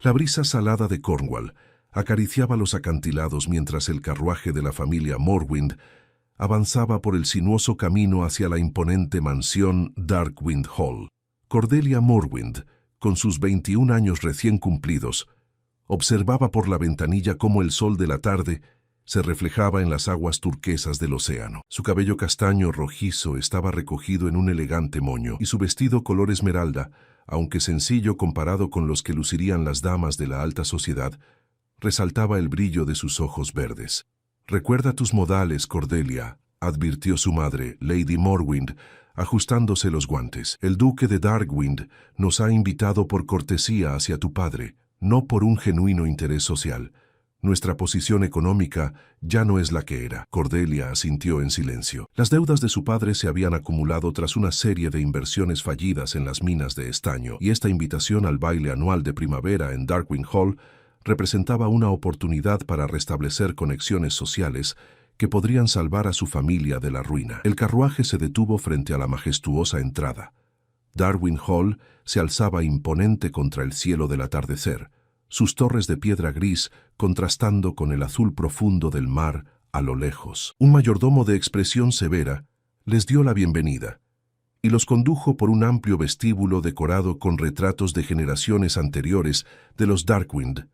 La brisa salada de Cornwall acariciaba los acantilados mientras el carruaje de la familia Morwind avanzaba por el sinuoso camino hacia la imponente mansión Darkwind Hall. Cordelia Morwind, con sus 21 años recién cumplidos, observaba por la ventanilla cómo el sol de la tarde se reflejaba en las aguas turquesas del océano. Su cabello castaño rojizo estaba recogido en un elegante moño, y su vestido color esmeralda, aunque sencillo comparado con los que lucirían las damas de la alta sociedad, resaltaba el brillo de sus ojos verdes. «Recuerda tus modales, Cordelia», advirtió su madre, Lady Morwind, ajustándose los guantes. «El duque de Darkwind nos ha invitado por cortesía hacia tu padre, no por un genuino interés social. Nuestra posición económica ya no es la que era». Cordelia asintió en silencio. Las deudas de su padre se habían acumulado tras una serie de inversiones fallidas en las minas de estaño, y esta invitación al baile anual de primavera en Darkwind Hall representaba una oportunidad para restablecer conexiones sociales que podrían salvar a su familia de la ruina. El carruaje se detuvo frente a la majestuosa entrada. Darkwind Hall se alzaba imponente contra el cielo del atardecer, sus torres de piedra gris contrastando con el azul profundo del mar a lo lejos. Un mayordomo de expresión severa les dio la bienvenida y los condujo por un amplio vestíbulo decorado con retratos de generaciones anteriores de los Darkwind,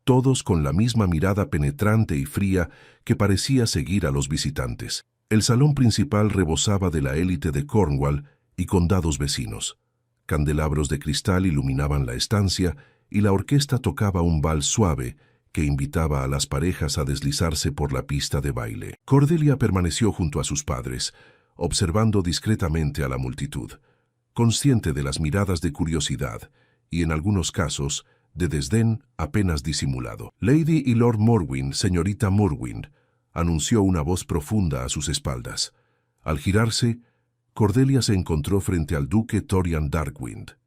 todos con la misma mirada penetrante y fría que parecía seguir a los visitantes. El salón principal rebosaba de la élite de Cornwall y condados vecinos. Candelabros de cristal iluminaban la estancia y la orquesta tocaba un vals suave que invitaba a las parejas a deslizarse por la pista de baile. Cordelia permaneció junto a sus padres, observando discretamente a la multitud, consciente de las miradas de curiosidad y, en algunos casos, de desdén apenas disimulado. «Lady y Lord Morwind, señorita Morwind», anunció una voz profunda a sus espaldas. Al girarse, Cordelia se encontró frente al duque Torian Darkwind.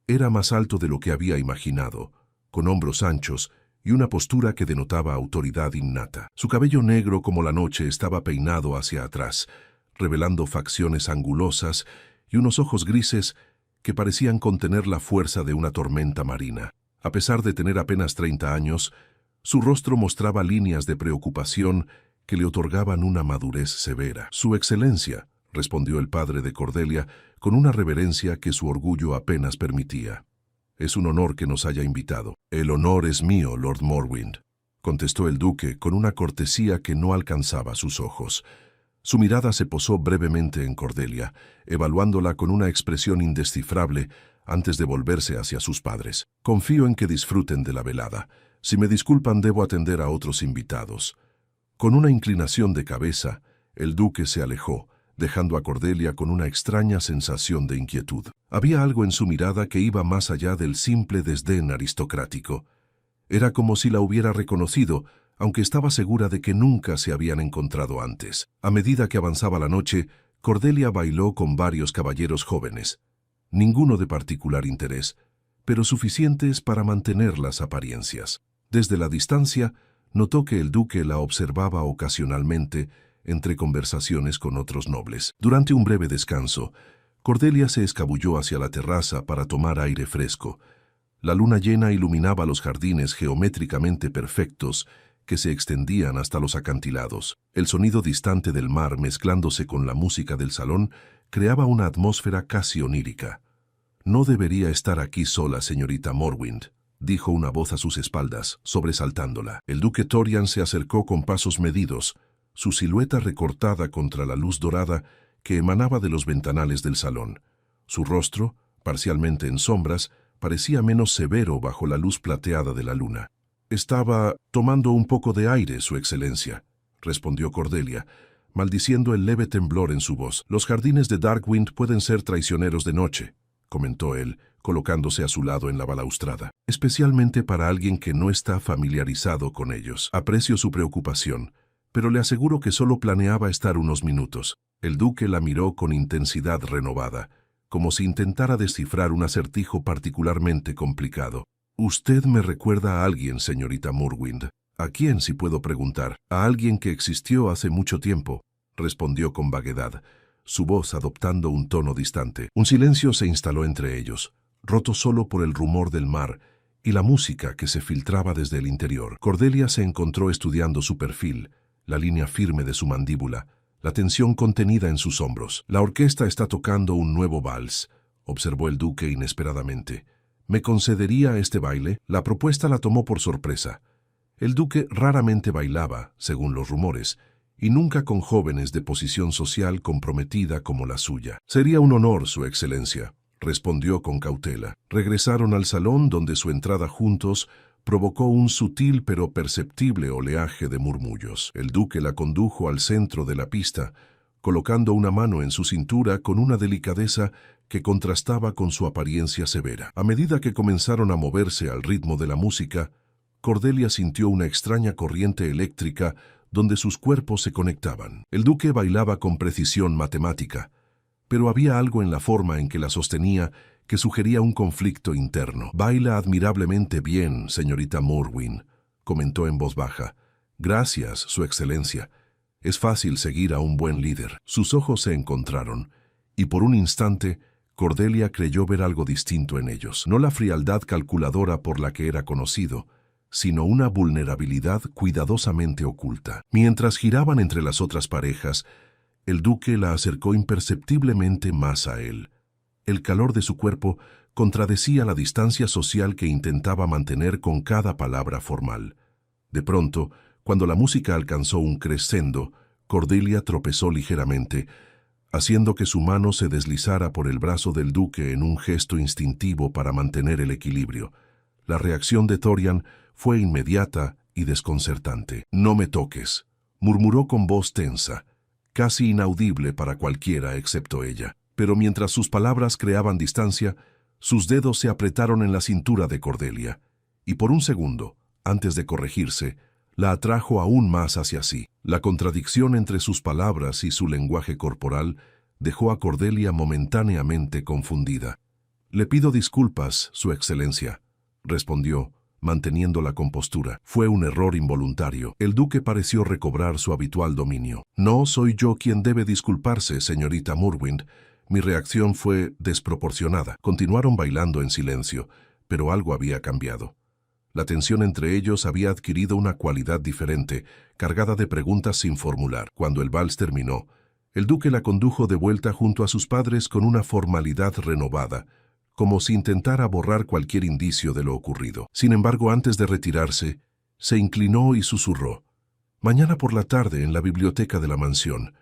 Era más alto de lo que había imaginado, con hombros anchos y una postura que denotaba autoridad innata. Su cabello negro como la noche estaba peinado hacia atrás, revelando facciones angulosas y unos ojos grises que parecían contener la fuerza de una tormenta marina. A pesar de tener apenas 30 años, su rostro mostraba líneas de preocupación que le otorgaban una madurez severa. «Su excelencia», respondió el padre de Cordelia con una reverencia que su orgullo apenas permitía. «Es un honor que nos haya invitado». «El honor es mío, Lord Morwind», contestó el duque con una cortesía que no alcanzaba sus ojos. Su mirada se posó brevemente en Cordelia, evaluándola con una expresión indescifrable antes de volverse hacia sus padres. «Confío en que disfruten de la velada. Si me disculpan, debo atender a otros invitados». Con una inclinación de cabeza, el duque se alejó, dejando a Cordelia con una extraña sensación de inquietud. Había algo en su mirada que iba más allá del simple desdén aristocrático. Era como si la hubiera reconocido, aunque estaba segura de que nunca se habían encontrado antes. A medida que avanzaba la noche, Cordelia bailó con varios caballeros jóvenes. Ninguno de particular interés, pero suficientes para mantener las apariencias. Desde la distancia, notó que el duque la observaba ocasionalmente entre conversaciones con otros nobles. Durante un breve descanso, Cordelia se escabulló hacia la terraza para tomar aire fresco. La luna llena iluminaba los jardines geométricamente perfectos que se extendían hasta los acantilados. El sonido distante del mar mezclándose con la música del salón creaba una atmósfera casi onírica. «No debería estar aquí sola, señorita Morwind», dijo una voz a sus espaldas, sobresaltándola. El duque Torian se acercó con pasos medidos, su silueta recortada contra la luz dorada que emanaba de los ventanales del salón. Su rostro, parcialmente en sombras, parecía menos severo bajo la luz plateada de la luna. «Estaba tomando un poco de aire, Su Excelencia», respondió Cordelia, maldiciendo el leve temblor en su voz. «Los jardines de Darkwind pueden ser traicioneros de noche», comentó él, colocándose a su lado en la balaustrada. «Especialmente para alguien que no está familiarizado con ellos. Aprecio su preocupación, pero le aseguro que solo planeaba estar unos minutos». El duque la miró con intensidad renovada, como si intentara descifrar un acertijo particularmente complicado. «Usted me recuerda a alguien, señorita Morwind». «¿A quién, si puedo preguntar?» «A alguien que existió hace mucho tiempo», respondió con vaguedad, su voz adoptando un tono distante. Un silencio se instaló entre ellos, roto solo por el rumor del mar y la música que se filtraba desde el interior. Cordelia se encontró estudiando su perfil, la línea firme de su mandíbula, la tensión contenida en sus hombros. «La orquesta está tocando un nuevo vals», observó el duque inesperadamente. «¿Me concedería este baile?» La propuesta la tomó por sorpresa. El duque raramente bailaba, según los rumores, y nunca con jóvenes de posición social comprometida como la suya. «Sería un honor, Su Excelencia», respondió con cautela. Regresaron al salón donde su entrada juntos provocó un sutil pero perceptible oleaje de murmullos. El duque la condujo al centro de la pista, colocando una mano en su cintura con una delicadeza que contrastaba con su apariencia severa. A medida que comenzaron a moverse al ritmo de la música, Cordelia sintió una extraña corriente eléctrica donde sus cuerpos se conectaban. El duque bailaba con precisión matemática, pero había algo en la forma en que la sostenía que sugería un conflicto interno. «Baila admirablemente bien, señorita Morwin», comentó en voz baja. «Gracias, Su Excelencia. Es fácil seguir a un buen líder». Sus ojos se encontraron, y por un instante Cordelia creyó ver algo distinto en ellos. No la frialdad calculadora por la que era conocido, sino una vulnerabilidad cuidadosamente oculta. Mientras giraban entre las otras parejas, el duque la acercó imperceptiblemente más a él. El calor de su cuerpo contradecía la distancia social que intentaba mantener con cada palabra formal. De pronto, cuando la música alcanzó un crescendo, Cordelia tropezó ligeramente, haciendo que su mano se deslizara por el brazo del duque en un gesto instintivo para mantener el equilibrio. La reacción de Thorian fue inmediata y desconcertante. «No me toques», murmuró con voz tensa, casi inaudible para cualquiera excepto ella. Pero mientras sus palabras creaban distancia, sus dedos se apretaron en la cintura de Cordelia, y por un segundo, antes de corregirse, la atrajo aún más hacia sí. La contradicción entre sus palabras y su lenguaje corporal dejó a Cordelia momentáneamente confundida. «Le pido disculpas, Su Excelencia», respondió, manteniendo la compostura. «Fue un error involuntario». El duque pareció recobrar su habitual dominio. «No soy yo quien debe disculparse, señorita Morwind. Mi reacción fue desproporcionada». Continuaron bailando en silencio, pero algo había cambiado. La tensión entre ellos había adquirido una cualidad diferente, cargada de preguntas sin formular. Cuando el vals terminó, el duque la condujo de vuelta junto a sus padres con una formalidad renovada, como si intentara borrar cualquier indicio de lo ocurrido. Sin embargo, antes de retirarse, se inclinó y susurró: «Mañana por la tarde, en la biblioteca de la mansión,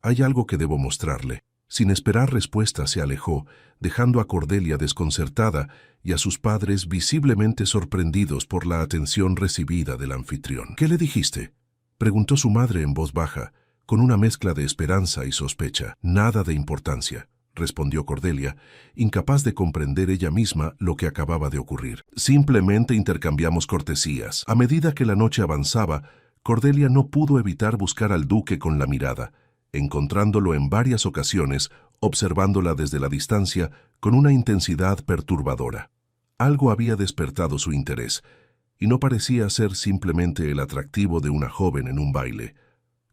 hay algo que debo mostrarle». Sin esperar respuesta se alejó, dejando a Cordelia desconcertada y a sus padres visiblemente sorprendidos por la atención recibida del anfitrión. «¿Qué le dijiste?», preguntó su madre en voz baja, con una mezcla de esperanza y sospecha. «Nada de importancia», respondió Cordelia, incapaz de comprender ella misma lo que acababa de ocurrir. «Simplemente intercambiamos cortesías». A medida que la noche avanzaba, Cordelia no pudo evitar buscar al duque con la mirada, encontrándolo en varias ocasiones, observándola desde la distancia con una intensidad perturbadora. Algo había despertado su interés, y no parecía ser simplemente el atractivo de una joven en un baile.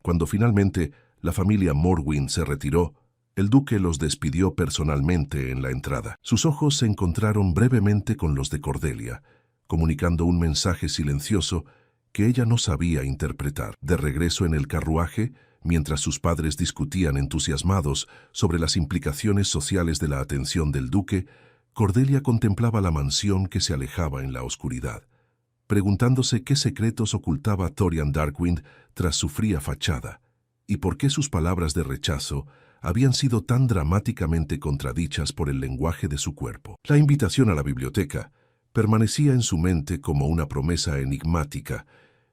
Cuando finalmente la familia Morwin se retiró, el duque los despidió personalmente en la entrada. Sus ojos se encontraron brevemente con los de Cordelia, comunicando un mensaje silencioso que ella no sabía interpretar. De regreso en el carruaje, mientras sus padres discutían entusiasmados sobre las implicaciones sociales de la atención del duque, Cordelia contemplaba la mansión que se alejaba en la oscuridad, preguntándose qué secretos ocultaba Thorian Darkwind tras su fría fachada, y por qué sus palabras de rechazo habían sido tan dramáticamente contradichas por el lenguaje de su cuerpo. La invitación a la biblioteca permanecía en su mente como una promesa enigmática,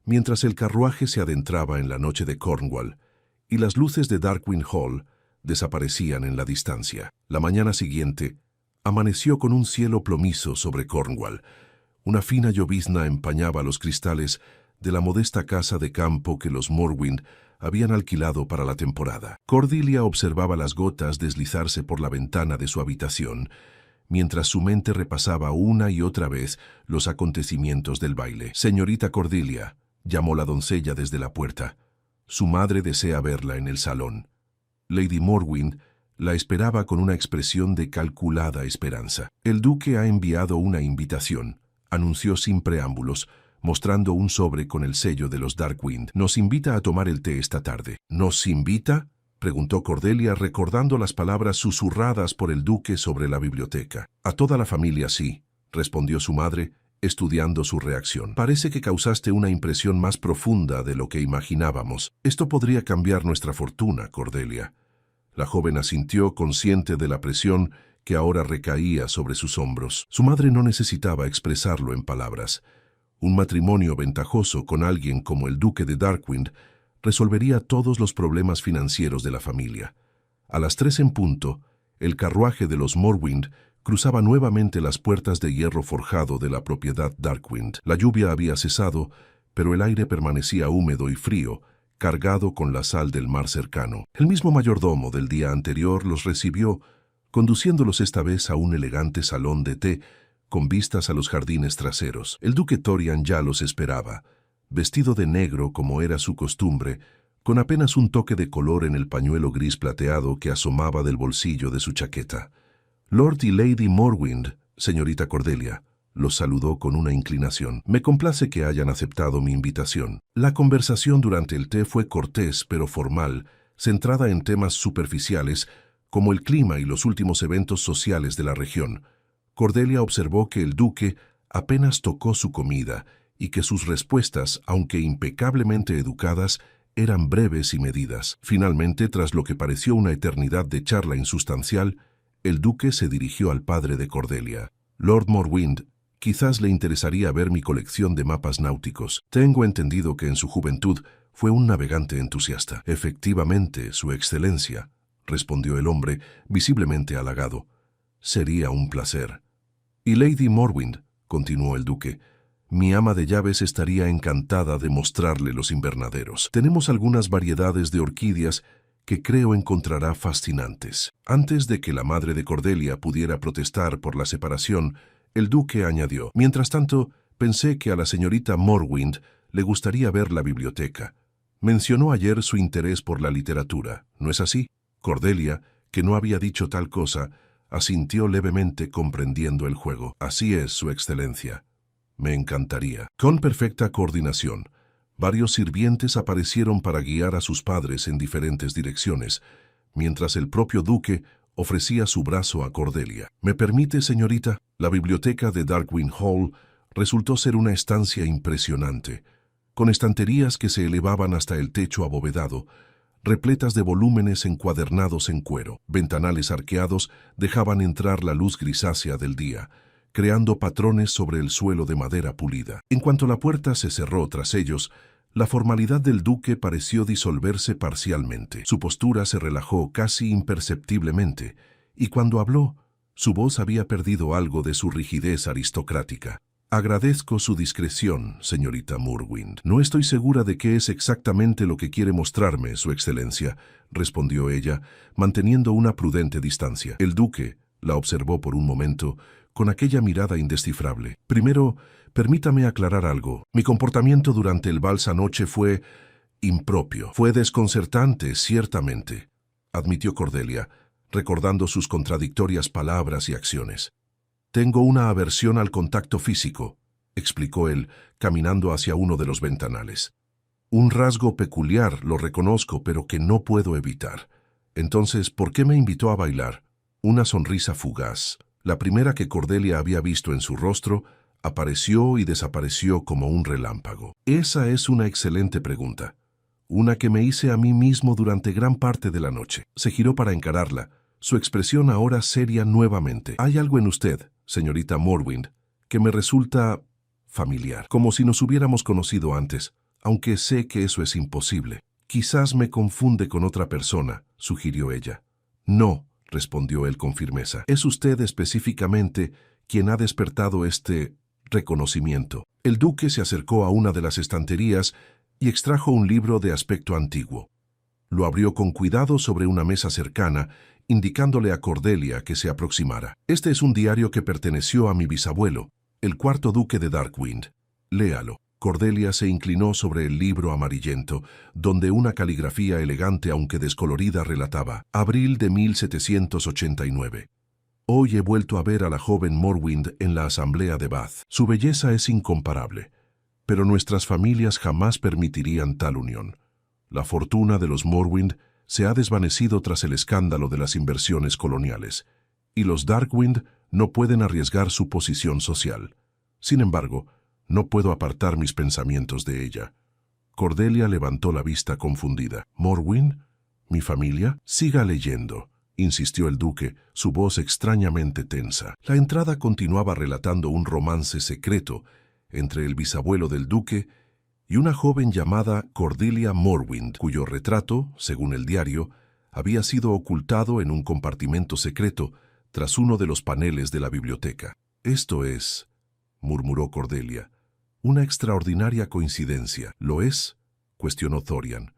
mientras el carruaje se adentraba en la noche de Cornwall, y las luces de Darkwind Hall desaparecían en la distancia. La mañana siguiente amaneció con un cielo plomizo sobre Cornwall. Una fina llovizna empañaba los cristales de la modesta casa de campo que los Morwind habían alquilado para la temporada. Cordelia observaba las gotas deslizarse por la ventana de su habitación, mientras su mente repasaba una y otra vez los acontecimientos del baile. «Señorita Cordelia», llamó la doncella desde la puerta. «Su madre desea verla en el salón». Lady Morwind la esperaba con una expresión de calculada esperanza. «El duque ha enviado una invitación», anunció sin preámbulos, mostrando un sobre con el sello de los Darkwind. «Nos invita a tomar el té esta tarde». «¿Nos invita?», preguntó Cordelia, recordando las palabras susurradas por el duque sobre la biblioteca. «A toda la familia, sí», respondió su madre, estudiando su reacción. «Parece que causaste una impresión más profunda de lo que imaginábamos. Esto podría cambiar nuestra fortuna, Cordelia». La joven asintió, consciente de la presión que ahora recaía sobre sus hombros. Su madre no necesitaba expresarlo en palabras. Un matrimonio ventajoso con alguien como el duque de Darkwind resolvería todos los problemas financieros de la familia. A las 3 en punto, el carruaje de los Morwind cruzaba nuevamente las puertas de hierro forjado de la propiedad Darkwind. La lluvia había cesado, pero el aire permanecía húmedo y frío, cargado con la sal del mar cercano. El mismo mayordomo del día anterior los recibió, conduciéndolos esta vez a un elegante salón de té con vistas a los jardines traseros. El duque Torian ya los esperaba, vestido de negro como era su costumbre, con apenas un toque de color en el pañuelo gris plateado que asomaba del bolsillo de su chaqueta. «Lord y Lady Morwind, señorita Cordelia», los saludó con una inclinación. «Me complace que hayan aceptado mi invitación». La conversación durante el té fue cortés pero formal, centrada en temas superficiales como el clima y los últimos eventos sociales de la región. Cordelia observó que el duque apenas tocó su comida y que sus respuestas, aunque impecablemente educadas, eran breves y medidas. Finalmente, tras lo que pareció una eternidad de charla insustancial, el duque se dirigió al padre de Cordelia. «Lord Morwind, quizás le interesaría ver mi colección de mapas náuticos. Tengo entendido que en su juventud fue un navegante entusiasta». «Efectivamente, su excelencia», respondió el hombre, visiblemente halagado. «Sería un placer». «Y Lady Morwind», continuó el duque, «mi ama de llaves estaría encantada de mostrarle los invernaderos. Tenemos algunas variedades de orquídeas que creo encontrará fascinantes». Antes de que la madre de Cordelia pudiera protestar por la separación, el duque añadió: «Mientras tanto, pensé que a la señorita Morwind le gustaría ver la biblioteca. Mencionó ayer su interés por la literatura, ¿no es así?» Cordelia, que no había dicho tal cosa, asintió levemente comprendiendo el juego. «Así es, su excelencia. Me encantaría». Con perfecta coordinación, varios sirvientes aparecieron para guiar a sus padres en diferentes direcciones, mientras el propio duque ofrecía su brazo a Cordelia. «¿Me permite, señorita?» La biblioteca de Darkwind Hall resultó ser una estancia impresionante, con estanterías que se elevaban hasta el techo abovedado, repletas de volúmenes encuadernados en cuero. Ventanales arqueados dejaban entrar la luz grisácea del día, creando patrones sobre el suelo de madera pulida. En cuanto la puerta se cerró tras ellos, la formalidad del duque pareció disolverse parcialmente. Su postura se relajó casi imperceptiblemente, y cuando habló, su voz había perdido algo de su rigidez aristocrática. «Agradezco su discreción, señorita Morwind. No estoy segura de qué es exactamente lo que quiere mostrarme, su excelencia», respondió ella, manteniendo una prudente distancia. El duque la observó por un momento, con aquella mirada indescifrable. «Primero, permítame aclarar algo. Mi comportamiento durante el vals anoche fue impropio. Fue desconcertante, ciertamente», admitió Cordelia, recordando sus contradictorias palabras y acciones. «Tengo una aversión al contacto físico», explicó él, caminando hacia uno de los ventanales. «Un rasgo peculiar, lo reconozco, pero que no puedo evitar. Entonces, ¿por qué me invitó a bailar?» Una sonrisa fugaz, la primera que Cordelia había visto en su rostro, apareció y desapareció como un relámpago. «Esa es una excelente pregunta. Una que me hice a mí mismo durante gran parte de la noche». Se giró para encararla, su expresión ahora seria nuevamente. «Hay algo en usted, señorita Morwind, que me resulta familiar, como si nos hubiéramos conocido antes, aunque sé que eso es imposible». «Quizás me confunde con otra persona», sugirió ella. «No», respondió él con firmeza. «Es usted específicamente quien ha despertado este reconocimiento». El duque se acercó a una de las estanterías y extrajo un libro de aspecto antiguo. Lo abrió con cuidado sobre una mesa cercana, indicándole a Cordelia que se aproximara. «Este es un diario que perteneció a mi bisabuelo, el cuarto duque de Darkwind. Léalo». Cordelia se inclinó sobre el libro amarillento, donde una caligrafía elegante aunque descolorida relataba: «Abril de 1789. Hoy he vuelto a ver a la joven Morwind en la asamblea de Bath. Su belleza es incomparable, pero nuestras familias jamás permitirían tal unión. La fortuna de los Morwind se ha desvanecido tras el escándalo de las inversiones coloniales, y los Darkwind no pueden arriesgar su posición social. Sin embargo, no puedo apartar mis pensamientos de ella. Cordelia levantó la vista confundida. ¿Morwind? ¿Mi familia? Siga leyendo, insistió el duque, su voz extrañamente tensa. La entrada continuaba relatando un romance secreto entre el bisabuelo del duque y una joven llamada Cordelia Morwind, cuyo retrato, según el diario, había sido ocultado en un compartimento secreto tras uno de los paneles de la biblioteca. «Esto es», murmuró Cordelia, «una extraordinaria coincidencia». «¿Lo es?», cuestionó Thorian.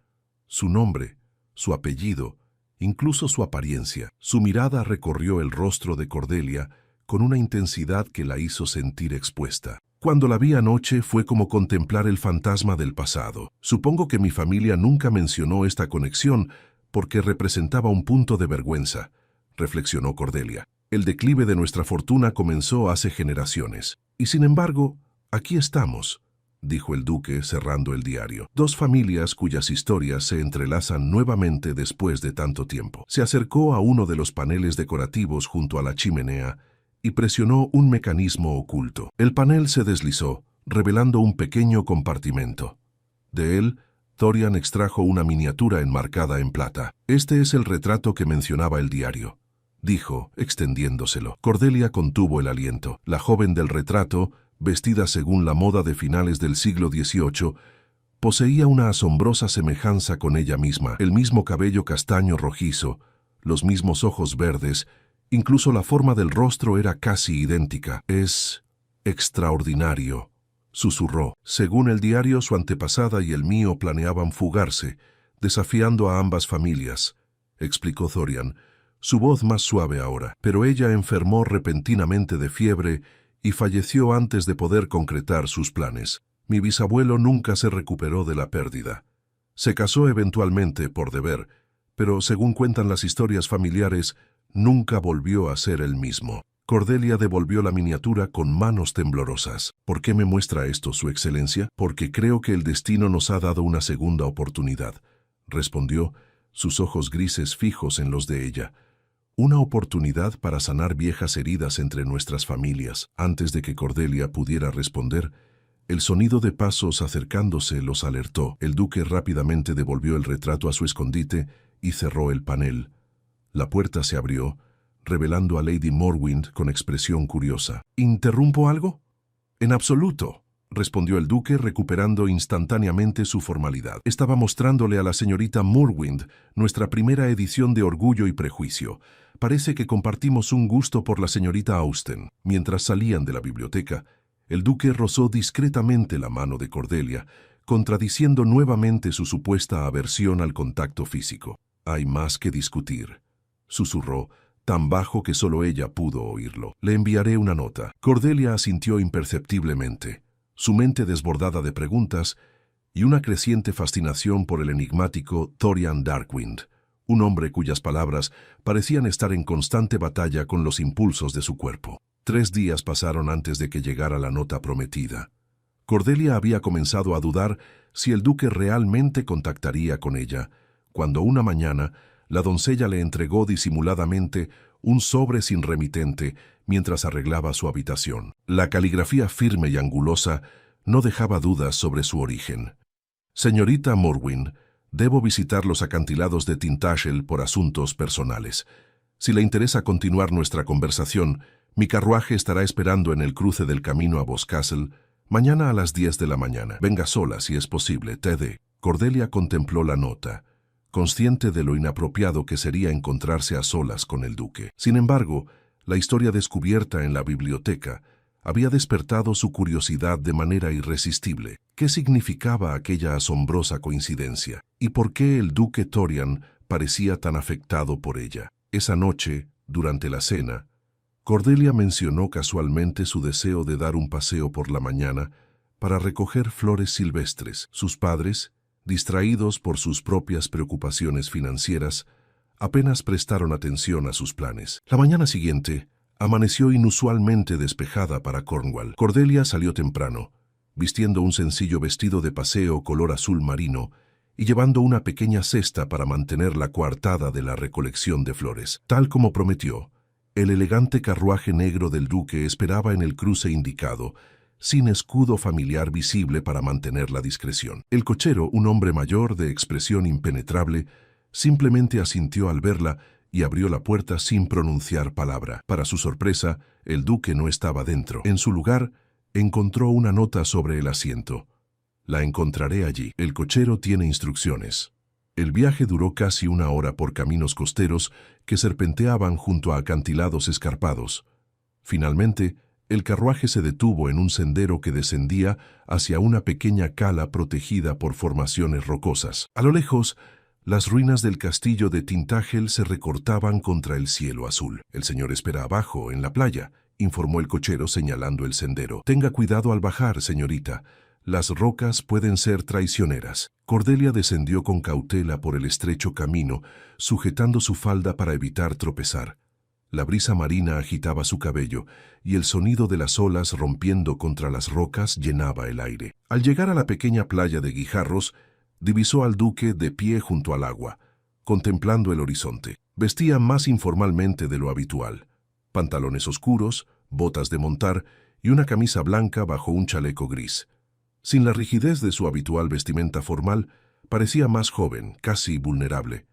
«Su nombre, su apellido, incluso su apariencia». Su mirada recorrió el rostro de Cordelia con una intensidad que la hizo sentir expuesta. «Cuando la vi anoche fue como contemplar el fantasma del pasado. Supongo que mi familia nunca mencionó esta conexión porque representaba un punto de vergüenza», reflexionó Cordelia. «El declive de nuestra fortuna comenzó hace generaciones. Y sin embargo, aquí estamos», dijo el duque cerrando el diario. «Dos familias cuyas historias se entrelazan nuevamente después de tanto tiempo». Se acercó a uno de los paneles decorativos junto a la chimenea y presionó un mecanismo oculto. El panel se deslizó, revelando un pequeño compartimento. De él, Thorian extrajo una miniatura enmarcada en plata. «Este es el retrato que mencionaba el diario», dijo, extendiéndoselo. Cordelia contuvo el aliento. La joven del retrato, vestida según la moda de finales del siglo XVIII, poseía una asombrosa semejanza con ella misma. El mismo cabello castaño rojizo, los mismos ojos verdes, incluso la forma del rostro era casi idéntica. «Es extraordinario», susurró. «Según el diario, su antepasada y el mío planeaban fugarse, desafiando a ambas familias», explicó Thorian, su voz más suave ahora. «Pero ella enfermó repentinamente de fiebre y falleció antes de poder concretar sus planes. Mi bisabuelo nunca se recuperó de la pérdida. Se casó eventualmente por deber, pero según cuentan las historias familiares, nunca volvió a ser el mismo». Cordelia devolvió la miniatura con manos temblorosas. «¿Por qué me muestra esto, Su Excelencia?» «Porque creo que el destino nos ha dado una segunda oportunidad», respondió, sus ojos grises fijos en los de ella. «Una oportunidad para sanar viejas heridas entre nuestras familias». Antes de que Cordelia pudiera responder, el sonido de pasos acercándose los alertó. El duque rápidamente devolvió el retrato a su escondite y cerró el panel. La puerta se abrió, revelando a Lady Morwind con expresión curiosa. «¿Interrumpo algo?» «En absoluto», respondió el duque recuperando instantáneamente su formalidad. «Estaba mostrándole a la señorita Morwind nuestra primera edición de Orgullo y Prejuicio. Parece que compartimos un gusto por la señorita Austen». Mientras salían de la biblioteca, el duque rozó discretamente la mano de Cordelia, contradiciendo nuevamente su supuesta aversión al contacto físico. «Hay más que discutir», susurró, tan bajo que solo ella pudo oírlo. «Le enviaré una nota». Cordelia asintió imperceptiblemente, su mente desbordada de preguntas y una creciente fascinación por el enigmático Thorian Darkwind, un hombre cuyas palabras parecían estar en constante batalla con los impulsos de su cuerpo. 3 días pasaron antes de que llegara la nota prometida. Cordelia había comenzado a dudar si el duque realmente contactaría con ella, cuando una mañana la doncella le entregó disimuladamente un sobre sin remitente mientras arreglaba su habitación. La caligrafía firme y angulosa no dejaba dudas sobre su origen. «Señorita Morwind, debo visitar los acantilados de Tintagel por asuntos personales. Si le interesa continuar nuestra conversación, mi carruaje estará esperando en el cruce del camino a Boscastle mañana a las 10 de la mañana. Venga sola si es posible, T.D». Cordelia contempló la nota, consciente de lo inapropiado que sería encontrarse a solas con el duque. Sin embargo, la historia descubierta en la biblioteca había despertado su curiosidad de manera irresistible. ¿Qué significaba aquella asombrosa coincidencia? ¿Y por qué el duque Thorian parecía tan afectado por ella? Esa noche, durante la cena, Cordelia mencionó casualmente su deseo de dar un paseo por la mañana para recoger flores silvestres. Sus padres, distraídos por sus propias preocupaciones financieras, apenas prestaron atención a sus planes. La mañana siguiente, Amaneció inusualmente despejada para Cornwall. Cordelia salió temprano, vistiendo un sencillo vestido de paseo color azul marino y llevando una pequeña cesta para mantener la coartada de la recolección de flores. Tal como prometió, el elegante carruaje negro del duque esperaba en el cruce indicado, sin escudo familiar visible para mantener la discreción. El cochero, un hombre mayor de expresión impenetrable, simplemente asintió al verla y abrió la puerta sin pronunciar palabra. Para su sorpresa, el duque no estaba dentro. En su lugar, encontró una nota sobre el asiento. La encontraré allí. El cochero tiene instrucciones. El viaje duró casi 1 hora por caminos costeros que serpenteaban junto a acantilados escarpados. Finalmente, el carruaje se detuvo en un sendero que descendía hacia una pequeña cala protegida por formaciones rocosas. A lo lejos, las ruinas del castillo de Tintagel se recortaban contra el cielo azul. El señor espera abajo, en la playa, informó el cochero señalando el sendero. Tenga cuidado al bajar, señorita. Las rocas pueden ser traicioneras. Cordelia descendió con cautela por el estrecho camino, sujetando su falda para evitar tropezar. La brisa marina agitaba su cabello y el sonido de las olas rompiendo contra las rocas llenaba el aire. Al llegar a la pequeña playa de Guijarros, divisó al duque de pie junto al agua, contemplando el horizonte. Vestía más informalmente de lo habitual. Pantalones oscuros, botas de montar y una camisa blanca bajo un chaleco gris. Sin la rigidez de su habitual vestimenta formal, parecía más joven, casi vulnerable.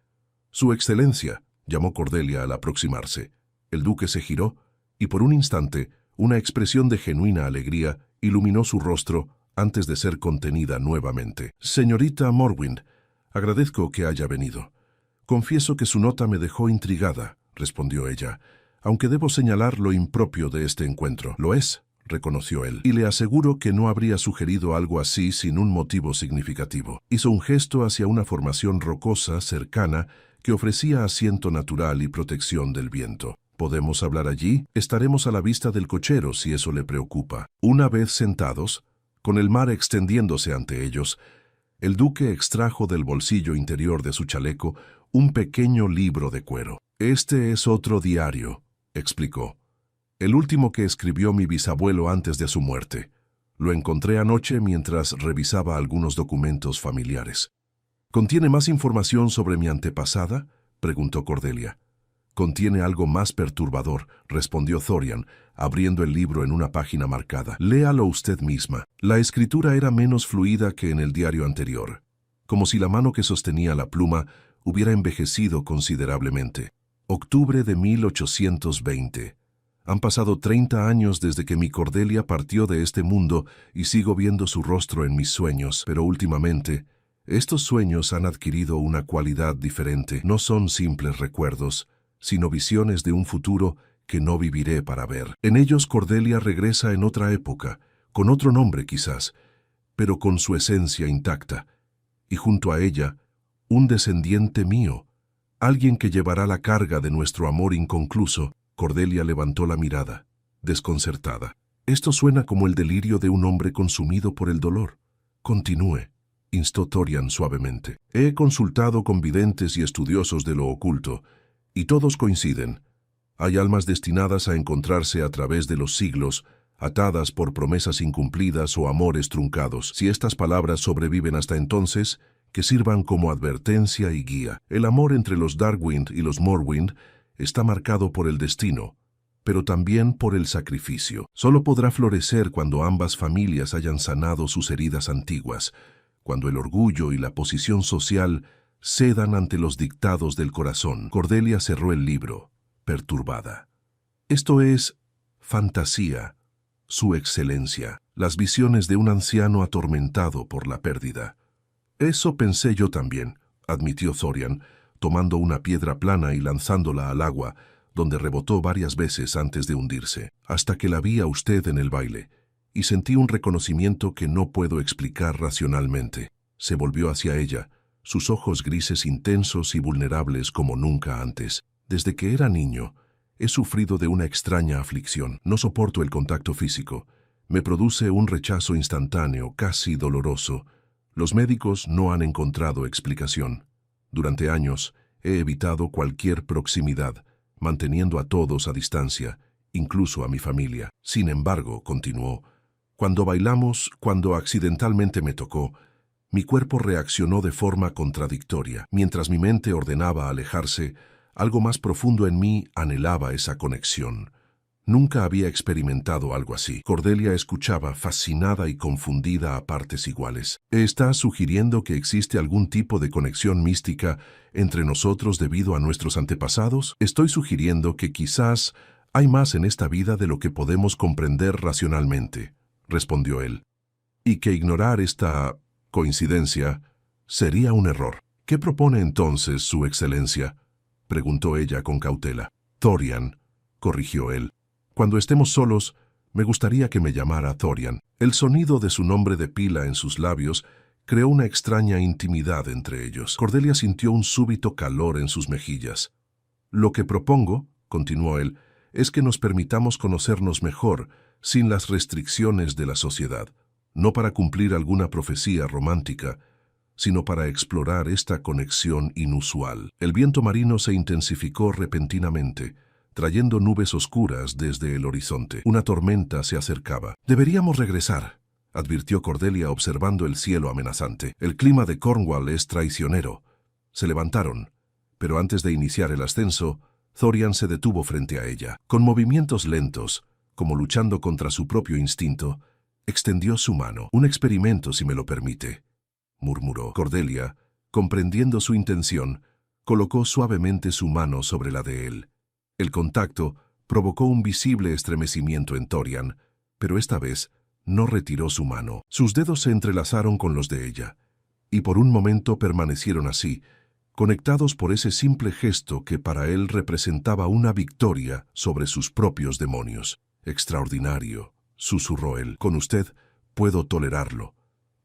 «Su excelencia», llamó Cordelia al aproximarse. El duque se giró y por un instante una expresión de genuina alegría iluminó su rostro antes de ser contenida nuevamente. «Señorita Morwind, agradezco que haya venido. Confieso que su nota me dejó intrigada», respondió ella, «aunque debo señalar lo impropio de este encuentro». «Lo es», reconoció él, «y le aseguro que no habría sugerido algo así sin un motivo significativo». Hizo un gesto hacia una formación rocosa cercana que ofrecía asiento natural y protección del viento. «¿Podemos hablar allí? Estaremos a la vista del cochero si eso le preocupa». Una vez sentados, con el mar extendiéndose ante ellos, el duque extrajo del bolsillo interior de su chaleco un pequeño libro de cuero. «Este es otro diario», explicó. «El último que escribió mi bisabuelo antes de su muerte. Lo encontré anoche mientras revisaba algunos documentos familiares». «¿Contiene más información sobre mi antepasada?», preguntó Cordelia. «Contiene algo más perturbador», respondió Thorian, abriendo el libro en una página marcada. «Léalo usted misma». La escritura era menos fluida que en el diario anterior, como si la mano que sostenía la pluma hubiera envejecido considerablemente. Octubre de 1820. Han pasado 30 años desde que mi Cordelia partió de este mundo y sigo viendo su rostro en mis sueños, pero últimamente estos sueños han adquirido una cualidad diferente. No son simples recuerdos, sino visiones de un futuro que no viviré para ver. En ellos Cordelia regresa en otra época, con otro nombre quizás, pero con su esencia intacta, y junto a ella, un descendiente mío, alguien que llevará la carga de nuestro amor inconcluso. Cordelia levantó la mirada, desconcertada. «Esto suena como el delirio de un hombre consumido por el dolor». «Continúe», instó Thorian suavemente. «He consultado con videntes y estudiosos de lo oculto, y todos coinciden. Hay almas destinadas a encontrarse a través de los siglos, atadas por promesas incumplidas o amores truncados. Si estas palabras sobreviven hasta entonces, que sirvan como advertencia y guía. El amor entre los Darkwind y los Morwind está marcado por el destino, pero también por el sacrificio. Solo podrá florecer cuando ambas familias hayan sanado sus heridas antiguas, cuando el orgullo y la posición social cedan ante los dictados del corazón». Cordelia cerró el libro, perturbada. «Esto es fantasía, su excelencia, las visiones de un anciano atormentado por la pérdida». «Eso pensé yo también», admitió Thorian, tomando una piedra plana y lanzándola al agua, donde rebotó varias veces antes de hundirse, «hasta que la vi a usted en el baile, y sentí un reconocimiento que no puedo explicar racionalmente». Se volvió hacia ella, sus ojos grises intensos y vulnerables como nunca antes. «Desde que era niño, he sufrido de una extraña aflicción. No soporto el contacto físico. Me produce un rechazo instantáneo, casi doloroso. Los médicos no han encontrado explicación. Durante años he evitado cualquier proximidad, manteniendo a todos a distancia, incluso a mi familia. Sin embargo, continuó, cuando bailamos, cuando accidentalmente me tocó, mi cuerpo reaccionó de forma contradictoria. Mientras mi mente ordenaba alejarse, algo más profundo en mí anhelaba esa conexión. Nunca había experimentado algo así. Cordelia escuchaba, fascinada y confundida a partes iguales. ¿Estás sugiriendo que existe algún tipo de conexión mística entre nosotros debido a nuestros antepasados? Estoy sugiriendo que quizás hay más en esta vida de lo que podemos comprender racionalmente, respondió él, y que ignorar esta coincidencia sería un error. ¿Qué propone entonces su excelencia?, preguntó ella con cautela. Thorian, corrigió él. Cuando estemos solos, me gustaría que me llamara Thorian. El sonido de su nombre de pila en sus labios creó una extraña intimidad entre ellos. Cordelia sintió un súbito calor en sus mejillas. Lo que propongo, continuó él, es que nos permitamos conocernos mejor, sin las restricciones de la sociedad, no para cumplir alguna profecía romántica, sino para explorar esta conexión inusual. El viento marino se intensificó repentinamente, trayendo nubes oscuras desde el horizonte. Una tormenta se acercaba. «Deberíamos regresar», advirtió Cordelia observando el cielo amenazante. «El clima de Cornwall es traicionero». Se levantaron, pero antes de iniciar el ascenso, Thorian se detuvo frente a ella. Con movimientos lentos, como luchando contra su propio instinto, extendió su mano. «Un experimento, si me lo permite», murmuró. Cordelia, comprendiendo su intención, colocó suavemente su mano sobre la de él. El contacto provocó un visible estremecimiento en Thorian, pero esta vez no retiró su mano. Sus dedos se entrelazaron con los de ella, y por un momento permanecieron así, conectados por ese simple gesto que para él representaba una victoria sobre sus propios demonios. «Extraordinario», susurró él. «Con usted puedo tolerarlo.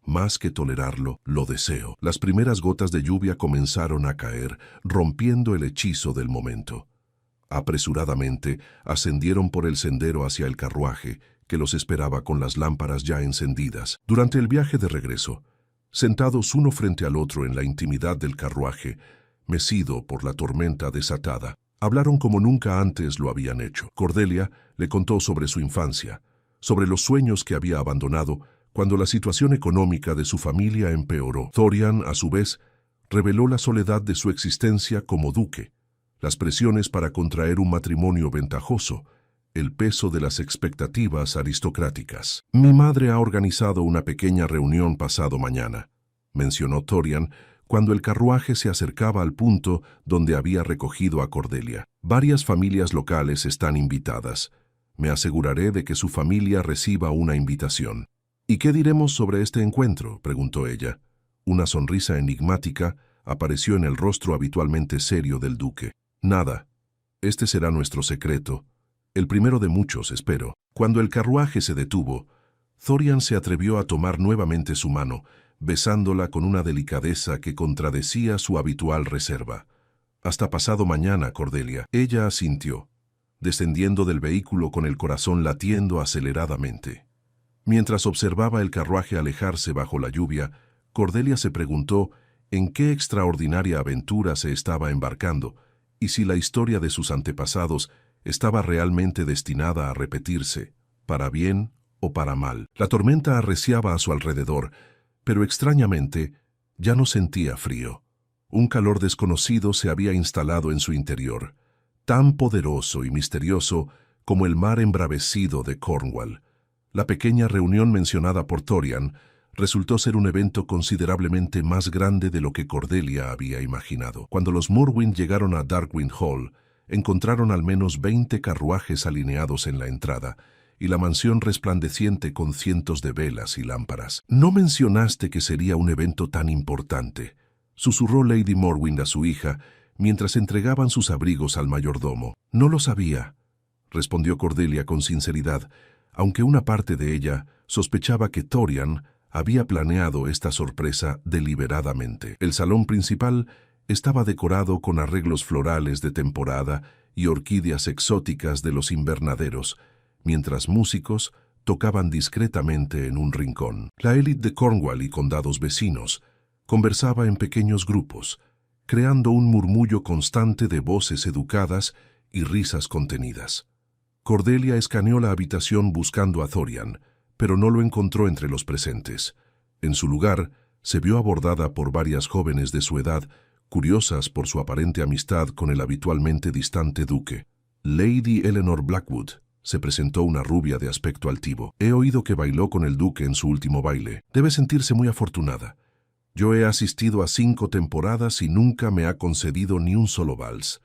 Más que tolerarlo, lo deseo». Las primeras gotas de lluvia comenzaron a caer, rompiendo el hechizo del momento. Apresuradamente, ascendieron por el sendero hacia el carruaje, que los esperaba con las lámparas ya encendidas. Durante el viaje de regreso, sentados uno frente al otro en la intimidad del carruaje, mecido por la tormenta desatada, hablaron como nunca antes lo habían hecho. Cordelia le contó sobre su infancia, sobre los sueños que había abandonado cuando la situación económica de su familia empeoró. Thorian, a su vez, reveló la soledad de su existencia como duque, las presiones para contraer un matrimonio ventajoso, el peso de las expectativas aristocráticas. «Mi madre ha organizado una pequeña reunión pasado mañana», mencionó Thorian cuando el carruaje se acercaba al punto donde había recogido a Cordelia. «Varias familias locales están invitadas. Me aseguraré de que su familia reciba una invitación». «¿Y qué diremos sobre este encuentro?», preguntó ella. Una sonrisa enigmática apareció en el rostro habitualmente serio del duque. «Nada. Este será nuestro secreto. El primero de muchos, espero». Cuando el carruaje se detuvo, Thorian se atrevió a tomar nuevamente su mano, besándola con una delicadeza que contradecía su habitual reserva. «Hasta pasado mañana, Cordelia». Ella asintió, descendiendo del vehículo con el corazón latiendo aceleradamente. Mientras observaba el carruaje alejarse bajo la lluvia, Cordelia se preguntó en qué extraordinaria aventura se estaba embarcando, y si la historia de sus antepasados estaba realmente destinada a repetirse, para bien o para mal. La tormenta arreciaba a su alrededor, pero extrañamente ya no sentía frío. Un calor desconocido se había instalado en su interior, tan poderoso y misterioso como el mar embravecido de Cornwall. La pequeña reunión mencionada por Thorian resultó ser un evento considerablemente más grande de lo que Cordelia había imaginado. Cuando los Morwynd llegaron a Darkwind Hall, encontraron al menos 20 carruajes alineados en la entrada y la mansión resplandeciente con cientos de velas y lámparas. «No mencionaste que sería un evento tan importante», susurró Lady Morwynd a su hija mientras entregaban sus abrigos al mayordomo. «No lo sabía», respondió Cordelia con sinceridad, aunque una parte de ella sospechaba que Thorian había planeado esta sorpresa deliberadamente. El salón principal estaba decorado con arreglos florales de temporada y orquídeas exóticas de los invernaderos, mientras músicos tocaban discretamente en un rincón. La élite de Cornwall y condados vecinos conversaba en pequeños grupos, creando un murmullo constante de voces educadas y risas contenidas. Cordelia escaneó la habitación buscando a Thorian, pero no lo encontró entre los presentes. En su lugar, se vio abordada por varias jóvenes de su edad, curiosas por su aparente amistad con el habitualmente distante duque. Lady Eleanor Blackwood, se presentó una rubia de aspecto altivo. He oído que bailó con el duque en su último baile. Debe sentirse muy afortunada. Yo he asistido a 5 temporadas y nunca me ha concedido ni un solo vals.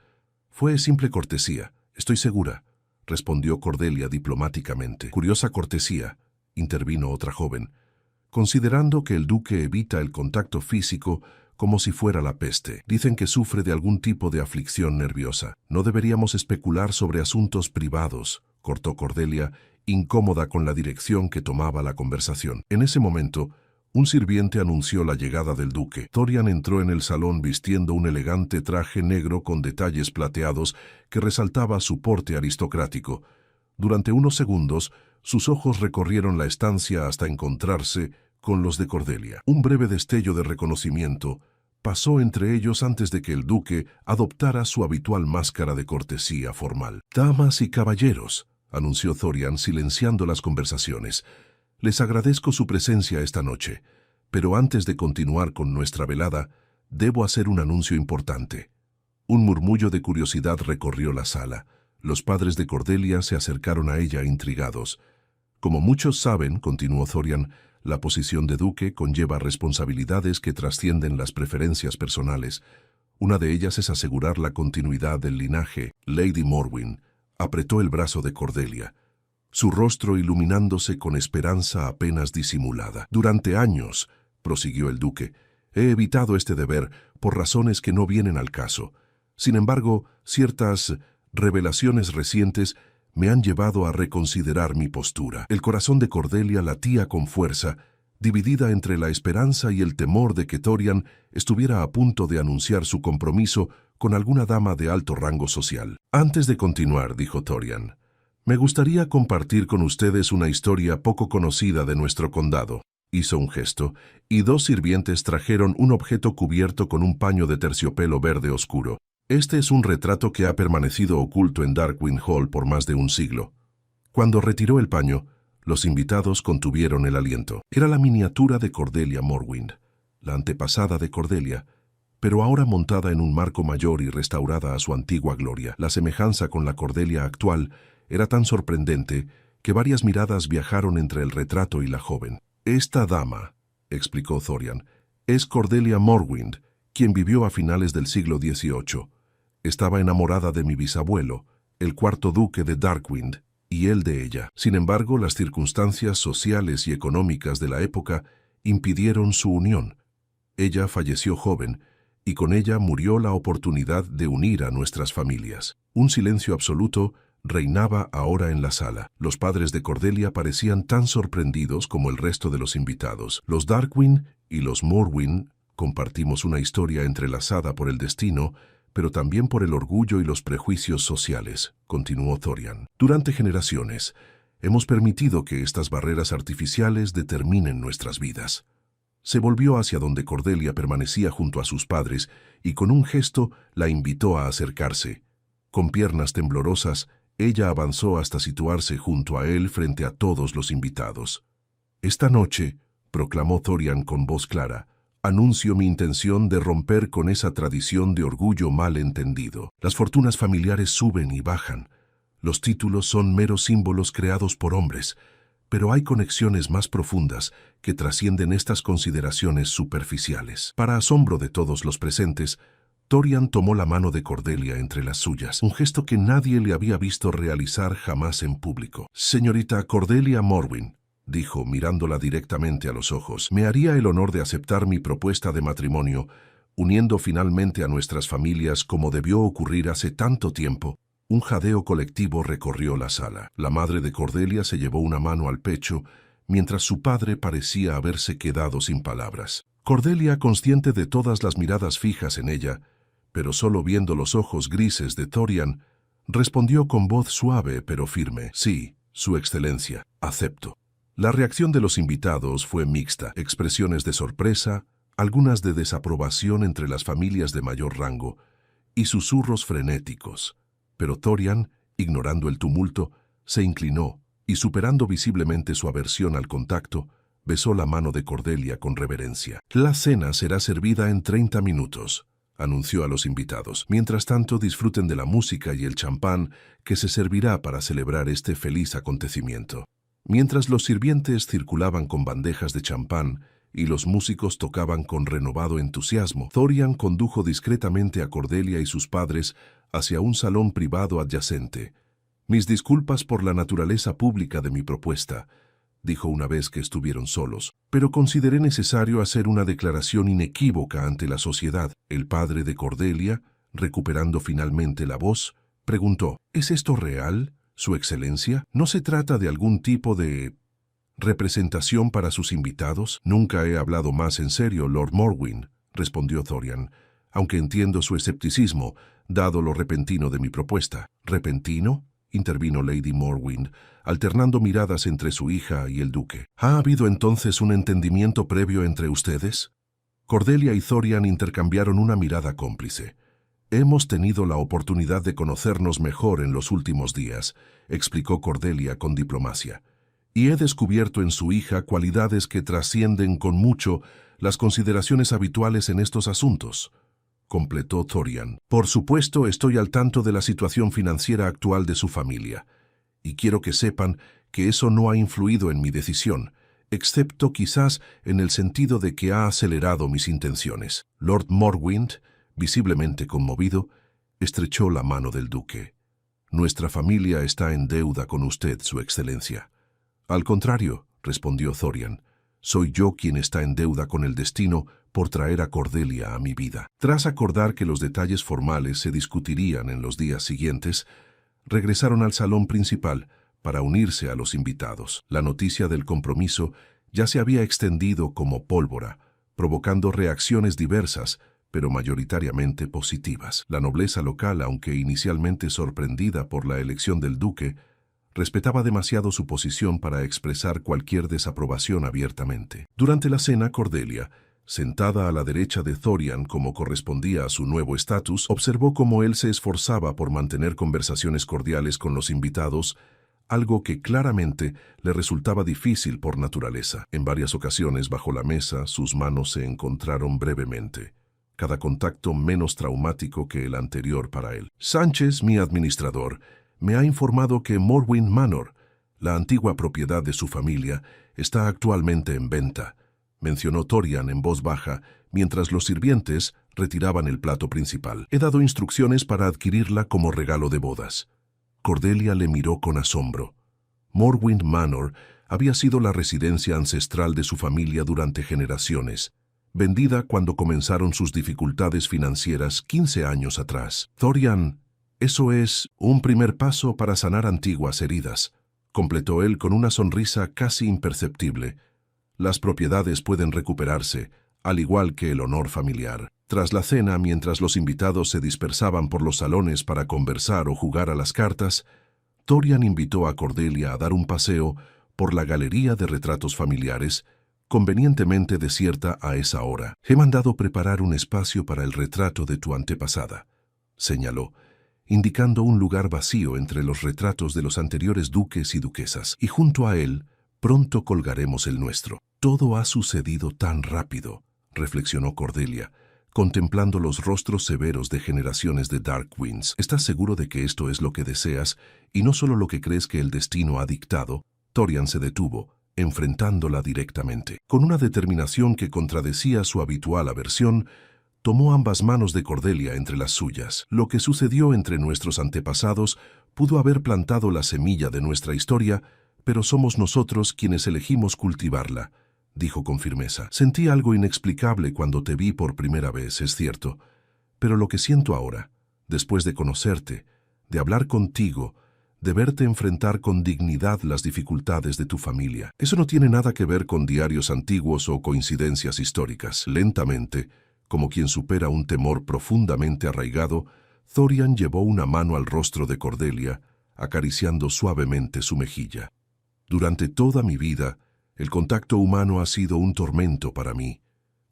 Fue simple cortesía, estoy segura, respondió Cordelia diplomáticamente. Curiosa cortesía, intervino otra joven, considerando que el duque evita el contacto físico como si fuera la peste. Dicen que sufre de algún tipo de aflicción nerviosa. No deberíamos especular sobre asuntos privados, cortó Cordelia, incómoda con la dirección que tomaba la conversación. En ese momento, un sirviente anunció la llegada del duque. Thorian entró en el salón vistiendo un elegante traje negro con detalles plateados que resaltaba su porte aristocrático. Durante unos segundos, sus ojos recorrieron la estancia hasta encontrarse con los de Cordelia. Un breve destello de reconocimiento pasó entre ellos antes de que el duque adoptara su habitual máscara de cortesía formal. «Damas y caballeros», anunció Thorian silenciando las conversaciones, «les agradezco su presencia esta noche, pero antes de continuar con nuestra velada, debo hacer un anuncio importante». Un murmullo de curiosidad recorrió la sala. Los padres de Cordelia se acercaron a ella intrigados. «Como muchos saben», continuó Thorian, «la posición de duque conlleva responsabilidades que trascienden las preferencias personales. Una de ellas es asegurar la continuidad del linaje». Lady Morwyn apretó el brazo de Cordelia, su rostro iluminándose con esperanza apenas disimulada. «Durante años», prosiguió el duque, «he evitado este deber por razones que no vienen al caso. Sin embargo, ciertas revelaciones recientes me han llevado a reconsiderar mi postura». El corazón de Cordelia latía con fuerza, dividida entre la esperanza y el temor de que Thorian estuviera a punto de anunciar su compromiso con alguna dama de alto rango social. «Antes de continuar», dijo Thorian, «me gustaría compartir con ustedes una historia poco conocida de nuestro condado». Hizo un gesto, y 2 sirvientes trajeron un objeto cubierto con un paño de terciopelo verde oscuro. Este es un retrato que ha permanecido oculto en Darkwind Hall por más de un siglo. Cuando retiró el paño, los invitados contuvieron el aliento. Era la miniatura de Cordelia Morwind, la antepasada de Cordelia, pero ahora montada en un marco mayor y restaurada a su antigua gloria. La semejanza con la Cordelia actual era tan sorprendente que varias miradas viajaron entre el retrato y la joven. «Esta dama», explicó Thorian, «es Cordelia Morwind, quien vivió a finales del siglo XVIII. Estaba enamorada de mi bisabuelo, el 4º duque de Darkwind, y él de ella. Sin embargo, las circunstancias sociales y económicas de la época impidieron su unión. Ella falleció joven, y con ella murió la oportunidad de unir a nuestras familias». Un silencio absoluto reinaba ahora en la sala. Los padres de Cordelia parecían tan sorprendidos como el resto de los invitados. «Los Darkwind y los Morwind compartimos una historia entrelazada por el destino, pero también por el orgullo y los prejuicios sociales», continuó Thorian. «Durante generaciones, hemos permitido que estas barreras artificiales determinen nuestras vidas». Se volvió hacia donde Cordelia permanecía junto a sus padres y con un gesto la invitó a acercarse. Con piernas temblorosas, ella avanzó hasta situarse junto a él frente a todos los invitados. «Esta noche», proclamó Thorian con voz clara, «anuncio mi intención de romper con esa tradición de orgullo mal entendido. Las fortunas familiares suben y bajan. Los títulos son meros símbolos creados por hombres, pero hay conexiones más profundas que trascienden estas consideraciones superficiales». Para asombro de todos los presentes, Thorian tomó la mano de Cordelia entre las suyas, un gesto que nadie le había visto realizar jamás en público. «Señorita Cordelia Morwind», dijo, mirándola directamente a los ojos, «me haría el honor de aceptar mi propuesta de matrimonio, uniendo finalmente a nuestras familias como debió ocurrir hace tanto tiempo». Un jadeo colectivo recorrió la sala. La madre de Cordelia se llevó una mano al pecho, mientras su padre parecía haberse quedado sin palabras. Cordelia, consciente de todas las miradas fijas en ella, pero solo viendo los ojos grises de Thorian, respondió con voz suave pero firme: «Sí, Su Excelencia, acepto». La reacción de los invitados fue mixta, expresiones de sorpresa, algunas de desaprobación entre las familias de mayor rango, y susurros frenéticos. Pero Thorian, ignorando el tumulto, Se inclinó y, superando visiblemente su aversión al contacto, besó la mano de Cordelia con reverencia. «La cena será servida en 30 minutos», anunció a los invitados. «Mientras tanto, disfruten de la música y el champán que se servirá para celebrar este feliz acontecimiento». Mientras los sirvientes circulaban con bandejas de champán y los músicos tocaban con renovado entusiasmo, Thorian condujo discretamente a Cordelia y sus padres hacia un salón privado adyacente. «Mis disculpas por la naturaleza pública de mi propuesta», dijo una vez que estuvieron solos, «pero consideré necesario hacer una declaración inequívoca ante la sociedad». El padre de Cordelia, recuperando finalmente la voz, preguntó: «¿Es esto real, Su Excelencia? ¿No se trata de algún tipo de representación para sus invitados?» «Nunca he hablado más en serio, Lord Morwyn», respondió Thorian, «aunque entiendo su escepticismo, dado lo repentino de mi propuesta». «¿Repentino?», intervino Lady Morwyn, alternando miradas entre su hija y el duque. «¿Ha habido entonces un entendimiento previo entre ustedes?» Cordelia y Thorian intercambiaron una mirada cómplice. «Hemos tenido la oportunidad de conocernos mejor en los últimos días», explicó Cordelia con diplomacia, «y he descubierto en su hija cualidades que trascienden con mucho las consideraciones habituales en estos asuntos», completó Thorian. «Por supuesto, estoy al tanto de la situación financiera actual de su familia, y quiero que sepan que eso no ha influido en mi decisión, excepto quizás en el sentido de que ha acelerado mis intenciones». Lord Morwyn, visiblemente conmovido, estrechó la mano del duque. «Nuestra familia está en deuda con usted, Su Excelencia». «Al contrario», respondió Thorian, «soy yo quien está en deuda con el destino por traer a Cordelia a mi vida». Tras acordar que los detalles formales se discutirían en los días siguientes, regresaron al salón principal para unirse a los invitados. La noticia del compromiso ya se había extendido como pólvora, provocando reacciones diversas, pero mayoritariamente positivas. La nobleza local, aunque inicialmente sorprendida por la elección del duque, respetaba demasiado su posición para expresar cualquier desaprobación abiertamente. Durante la cena, Cordelia, sentada a la derecha de Thorian como correspondía a su nuevo estatus, observó cómo él se esforzaba por mantener conversaciones cordiales con los invitados, algo que claramente le resultaba difícil por naturaleza. En varias ocasiones, bajo la mesa, sus manos se encontraron brevemente, cada contacto menos traumático que el anterior para él. «Sánchez, mi administrador, me ha informado que Morwyn Manor, la antigua propiedad de su familia, está actualmente en venta», mencionó Thorian en voz baja, mientras los sirvientes retiraban el plato principal. «He dado instrucciones para adquirirla como regalo de bodas». Cordelia le miró con asombro. Morwyn Manor había sido la residencia ancestral de su familia durante generaciones, vendida cuando comenzaron sus dificultades financieras 15 años atrás. «Thorian, eso es un primer paso para sanar antiguas heridas», completó él con una sonrisa casi imperceptible. «Las propiedades pueden recuperarse, al igual que el honor familiar». Tras la cena, mientras los invitados se dispersaban por los salones para conversar o jugar a las cartas, Thorian invitó a Cordelia a dar un paseo por la galería de retratos familiares, convenientemente desierta a esa hora. «He mandado preparar un espacio para el retrato de tu antepasada», señaló, indicando un lugar vacío entre los retratos de los anteriores duques y duquesas, «y junto a él pronto colgaremos el nuestro». «Todo ha sucedido tan rápido», reflexionó Cordelia, contemplando los rostros severos de generaciones de Darkwinds. «¿Estás seguro de que esto es lo que deseas y no solo lo que crees que el destino ha dictado?» Thorian se detuvo, enfrentándola directamente. Con una determinación que contradecía su habitual aversión, tomó ambas manos de Cordelia entre las suyas. «Lo que sucedió entre nuestros antepasados pudo haber plantado la semilla de nuestra historia, pero somos nosotros quienes elegimos cultivarla», dijo con firmeza. «Sentí algo inexplicable cuando te vi por primera vez, es cierto, pero lo que siento ahora, después de conocerte, de hablar contigo, de verte enfrentar con dignidad las dificultades de tu familia, eso no tiene nada que ver con diarios antiguos o coincidencias históricas». Lentamente, como quien supera un temor profundamente arraigado, Thorian llevó una mano al rostro de Cordelia, acariciando suavemente su mejilla. «Durante toda mi vida, el contacto humano ha sido un tormento para mí.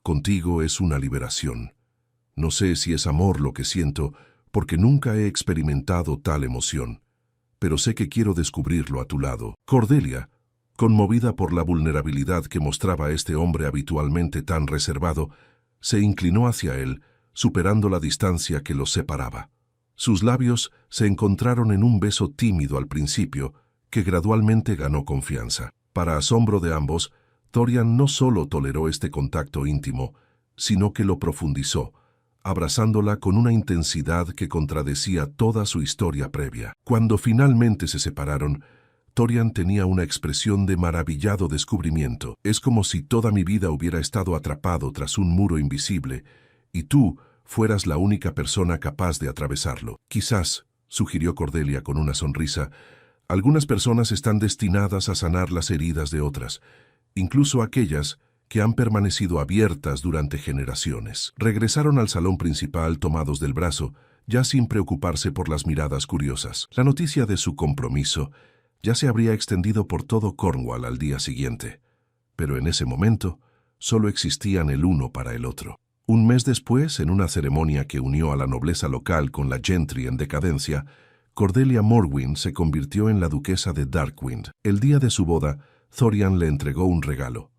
Contigo es una liberación. No sé si es amor lo que siento, porque nunca he experimentado tal emoción. pero sé que quiero descubrirlo a tu lado. Cordelia, conmovida por la vulnerabilidad que mostraba este hombre habitualmente tan reservado, se inclinó hacia él, superando la distancia que los separaba. Sus labios se encontraron en un beso tímido al principio, que gradualmente ganó confianza. Para asombro de ambos, Thorian no solo toleró este contacto íntimo, sino que lo profundizó, abrazándola con una intensidad que contradecía toda su historia previa. Cuando finalmente se separaron, Thorian tenía una expresión de maravillado descubrimiento. Es como si toda mi vida hubiera estado atrapado tras un muro invisible, y tú fueras la única persona capaz de atravesarlo. Quizás, sugirió Cordelia con una sonrisa, algunas personas están destinadas a sanar las heridas de otras, incluso aquellas que han permanecido abiertas durante generaciones. Regresaron al salón principal tomados del brazo, ya sin preocuparse por las miradas curiosas. La noticia de su compromiso ya se habría extendido por todo Cornwall al día siguiente, pero en ese momento solo existían el uno para el otro. Un mes después, en una ceremonia que unió a la nobleza local con la gentry en decadencia, Cordelia Morwyn se convirtió en la duquesa de Darkwind. El día de su boda, Thorian le entregó un regalo: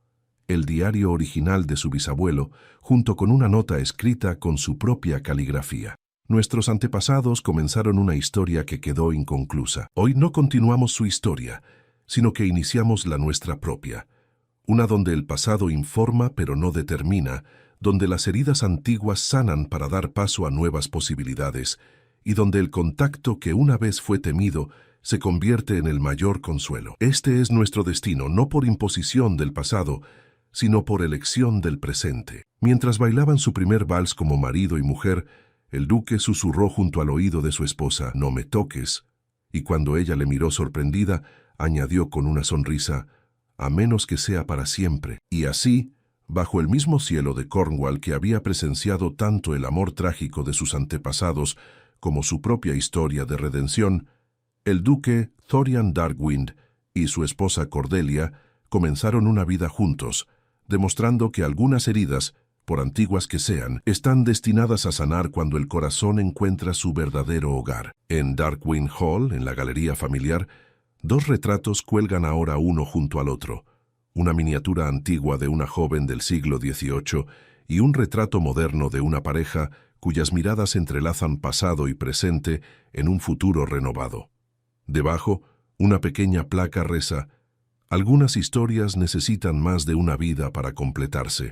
el diario original de su bisabuelo, junto con una nota escrita con su propia caligrafía. Nuestros antepasados comenzaron una historia que quedó inconclusa. Hoy no continuamos su historia, sino que iniciamos la nuestra propia. Una donde el pasado informa pero no determina, donde las heridas antiguas sanan para dar paso a nuevas posibilidades, y donde el contacto que una vez fue temido se convierte en el mayor consuelo. Este es nuestro destino, no por imposición del pasado, sino por elección del presente. Mientras bailaban su primer vals como marido y mujer, el duque susurró junto al oído de su esposa: «No me toques», y cuando ella le miró sorprendida, añadió con una sonrisa: «A menos que sea para siempre». Y así, bajo el mismo cielo de Cornwall que había presenciado tanto el amor trágico de sus antepasados como su propia historia de redención, el duque Thorian Darkwind y su esposa Cordelia comenzaron una vida juntos, demostrando que algunas heridas, por antiguas que sean, están destinadas a sanar cuando el corazón encuentra su verdadero hogar. En Darkwind Hall, en la galería familiar, dos retratos cuelgan ahora uno junto al otro: una miniatura antigua de una joven del siglo XVIII y un retrato moderno de una pareja cuyas miradas entrelazan pasado y presente en un futuro renovado. Debajo, una pequeña placa reza: «Algunas historias necesitan más de una vida para completarse».